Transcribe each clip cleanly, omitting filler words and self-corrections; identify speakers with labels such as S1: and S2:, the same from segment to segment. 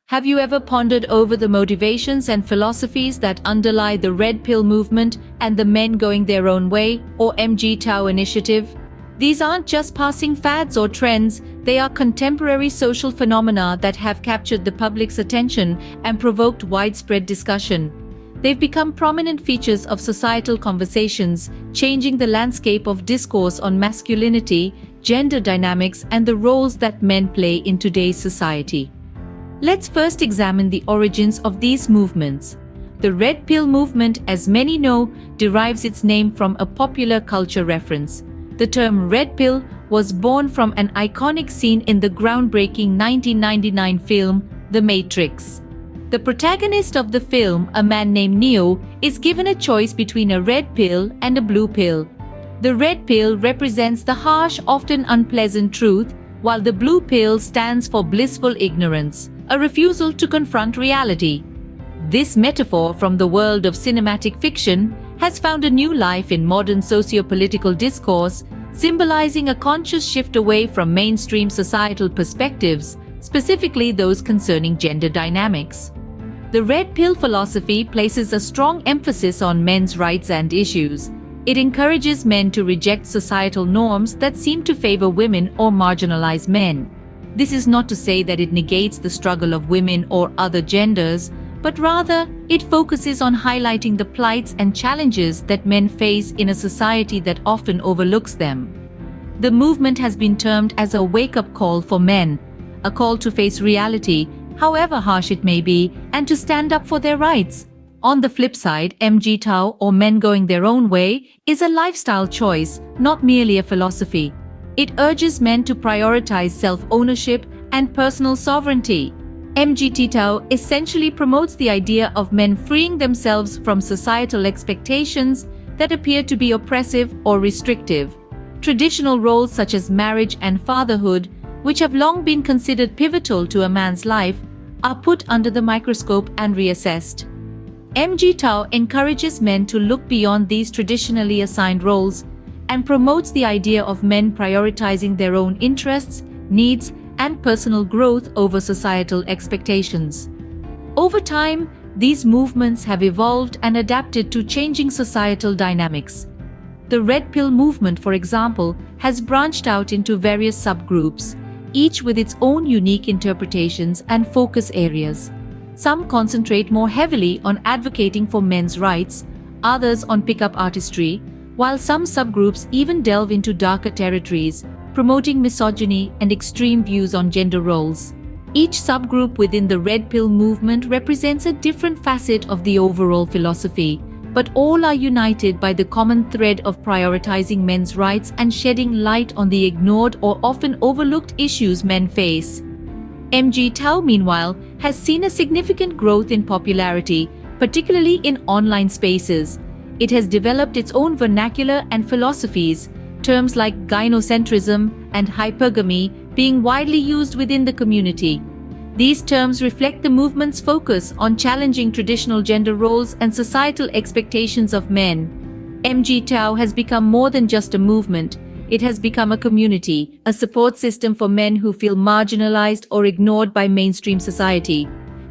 S1: Have you ever pondered over the motivations and philosophies that underlie the Red Pill movement and the Men Going Their Own Way, or MGTOW initiative? These aren't just passing fads or trends, they are contemporary social phenomena that have captured the public's attention and provoked widespread discussion. They've become prominent features of societal conversations, changing the landscape of discourse on masculinity, gender dynamics, and the roles that men play in today's society. Let's first examine the origins of these movements. The Red Pill movement, as many know, derives its name from a popular culture reference. The term Red Pill was born from an iconic scene in the groundbreaking 1999 film, The Matrix. The protagonist of the film, a man named Neo, is given a choice between a red pill and a blue pill. The red pill represents the harsh, often unpleasant truth, while the blue pill stands for blissful ignorance, a refusal to confront reality. This metaphor from the world of cinematic fiction has found a new life in modern socio-political discourse, symbolizing a conscious shift away from mainstream societal perspectives, specifically those concerning gender dynamics. The Red Pill philosophy places a strong emphasis on men's rights and issues. It encourages men to reject societal norms that seem to favor women or marginalize men. This is not to say that it negates the struggle of women or other genders, but rather, it focuses on highlighting the plights and challenges that men face in a society that often overlooks them. The movement has been termed as a wake-up call for men, a call to face reality, however harsh it may be, and to stand up for their rights. On the flip side, MGTOW, or Men Going Their Own Way, is a lifestyle choice, not merely a philosophy. It urges men to prioritize self-ownership and personal sovereignty. MGTOW essentially promotes the idea of men freeing themselves from societal expectations that appear to be oppressive or restrictive. Traditional roles such as marriage and fatherhood, which have long been considered pivotal to a man's life, are put under the microscope and reassessed. MGTOW encourages men to look beyond these traditionally assigned roles and promotes the idea of men prioritizing their own interests, needs, and personal growth over societal expectations. Over time, these movements have evolved and adapted to changing societal dynamics. The Red Pill movement, for example, has branched out into various subgroups, each with its own unique interpretations and focus areas. Some concentrate more heavily on advocating for men's rights, others on pickup artistry, while some subgroups even delve into darker territories, promoting misogyny and extreme views on gender roles. Each subgroup within the Red Pill movement represents a different facet of the overall philosophy, but all are united by the common thread of prioritizing men's rights and shedding light on the ignored or often overlooked issues men face. MGTOW, meanwhile, has seen a significant growth in popularity, particularly in online spaces. It has developed its own vernacular and philosophies, terms like gynocentrism and hypergamy being widely used within the community. These terms reflect the movement's focus on challenging traditional gender roles and societal expectations of men. MGTOW has become more than just a movement. It has become a community, a support system for men who feel marginalized or ignored by mainstream society.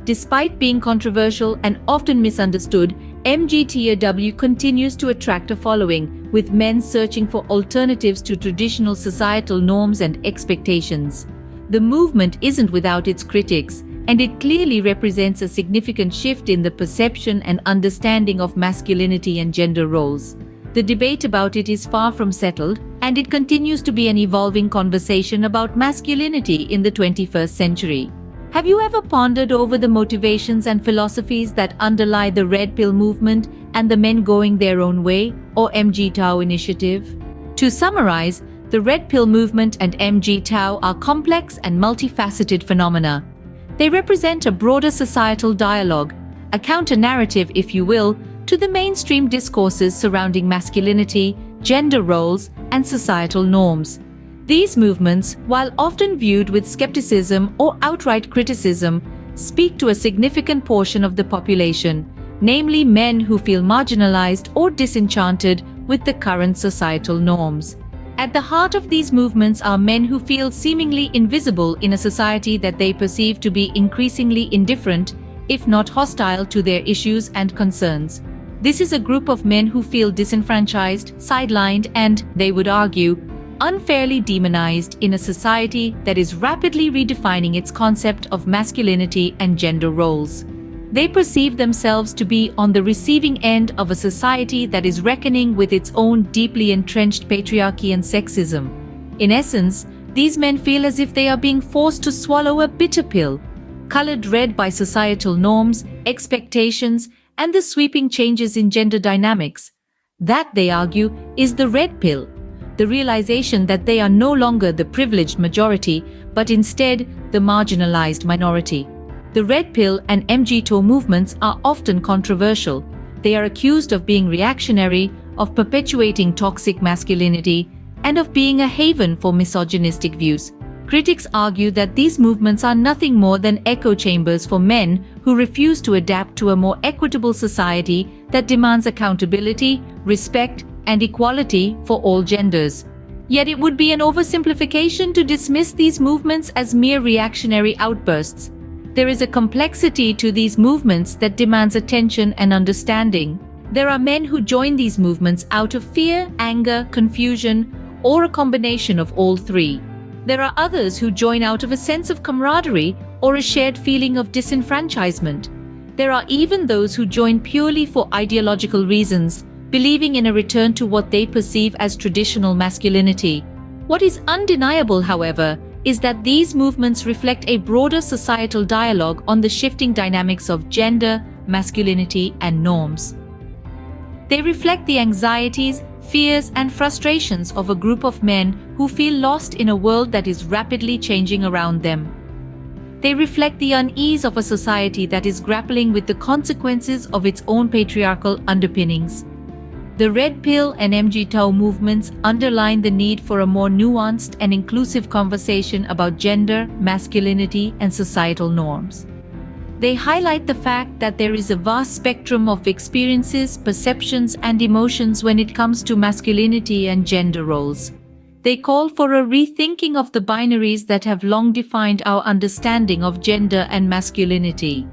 S1: Despite being controversial and often misunderstood, MGTOW continues to attract a following, with men searching for alternatives to traditional societal norms and expectations. The movement isn't without its critics, and it clearly represents a significant shift in the perception and understanding of masculinity and gender roles. The debate about it is far from settled, and it continues to be an evolving conversation about masculinity in the 21st century. Have you ever pondered over the motivations and philosophies that underlie the Red Pill movement and the Men Going Their Own Way, or MGTOW initiative? To summarize, the Red Pill movement and MGTOW are complex and multifaceted phenomena. They represent a broader societal dialogue, a counter-narrative, if you will, to the mainstream discourses surrounding masculinity, gender roles, and societal norms. These movements, while often viewed with skepticism or outright criticism, speak to a significant portion of the population, namely men who feel marginalized or disenchanted with the current societal norms. At the heart of these movements are men who feel seemingly invisible in a society that they perceive to be increasingly indifferent, if not hostile to their issues and concerns. This is a group of men who feel disenfranchised, sidelined, and, they would argue, unfairly demonized in a society that is rapidly redefining its concept of masculinity and gender roles. They perceive themselves to be on the receiving end of a society that is reckoning with its own deeply entrenched patriarchy and sexism. In essence, these men feel as if they are being forced to swallow a bitter pill, colored red by societal norms, expectations, and the sweeping changes in gender dynamics. That, they argue, is the red pill, the realization that they are no longer the privileged majority, but instead the marginalized minority. The Red Pill and MGTOW movements are often controversial. They are accused of being reactionary, of perpetuating toxic masculinity, and of being a haven for misogynistic views. Critics argue that these movements are nothing more than echo chambers for men who refuse to adapt to a more equitable society that demands accountability, respect, and equality for all genders. Yet it would be an oversimplification to dismiss these movements as mere reactionary outbursts. There is a complexity to these movements that demands attention and understanding. There are men who join these movements out of fear, anger, confusion, or a combination of all three. There are others who join out of a sense of camaraderie or a shared feeling of disenfranchisement. There are even those who join purely for ideological reasons, believing in a return to what they perceive as traditional masculinity. What is undeniable, however, is that these movements reflect a broader societal dialogue on the shifting dynamics of gender, masculinity, and norms. They reflect the anxieties, fears, and frustrations of a group of men who feel lost in a world that is rapidly changing around them. They reflect the unease of a society that is grappling with the consequences of its own patriarchal underpinnings. The Red Pill and MGTOW movements underline the need for a more nuanced and inclusive conversation about gender, masculinity, and societal norms. They highlight the fact that there is a vast spectrum of experiences, perceptions, and emotions when it comes to masculinity and gender roles. They call for a rethinking of the binaries that have long defined our understanding of gender and masculinity.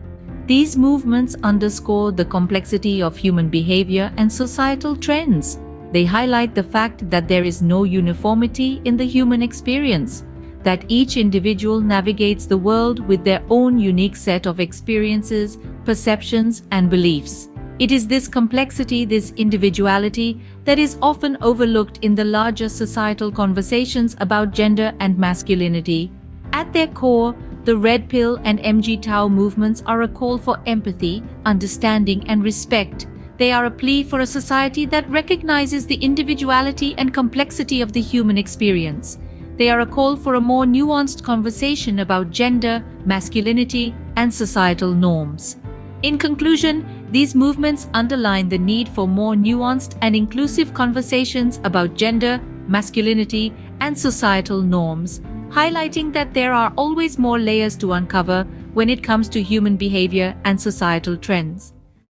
S1: These movements underscore the complexity of human behavior and societal trends. They highlight the fact that there is no uniformity in the human experience, that each individual navigates the world with their own unique set of experiences, perceptions, and beliefs. It is this complexity, this individuality, that is often overlooked in the larger societal conversations about gender and masculinity. At their core, the Red Pill and MGTOW movements are a call for empathy, understanding, and respect. They are a plea for a society that recognizes the individuality and complexity of the human experience. They are a call for a more nuanced conversation about gender, masculinity, and societal norms. In conclusion, these movements underline the need for more nuanced and inclusive conversations about gender, masculinity, and societal norms, highlighting that there are always more layers to uncover when it comes to human behavior and societal trends.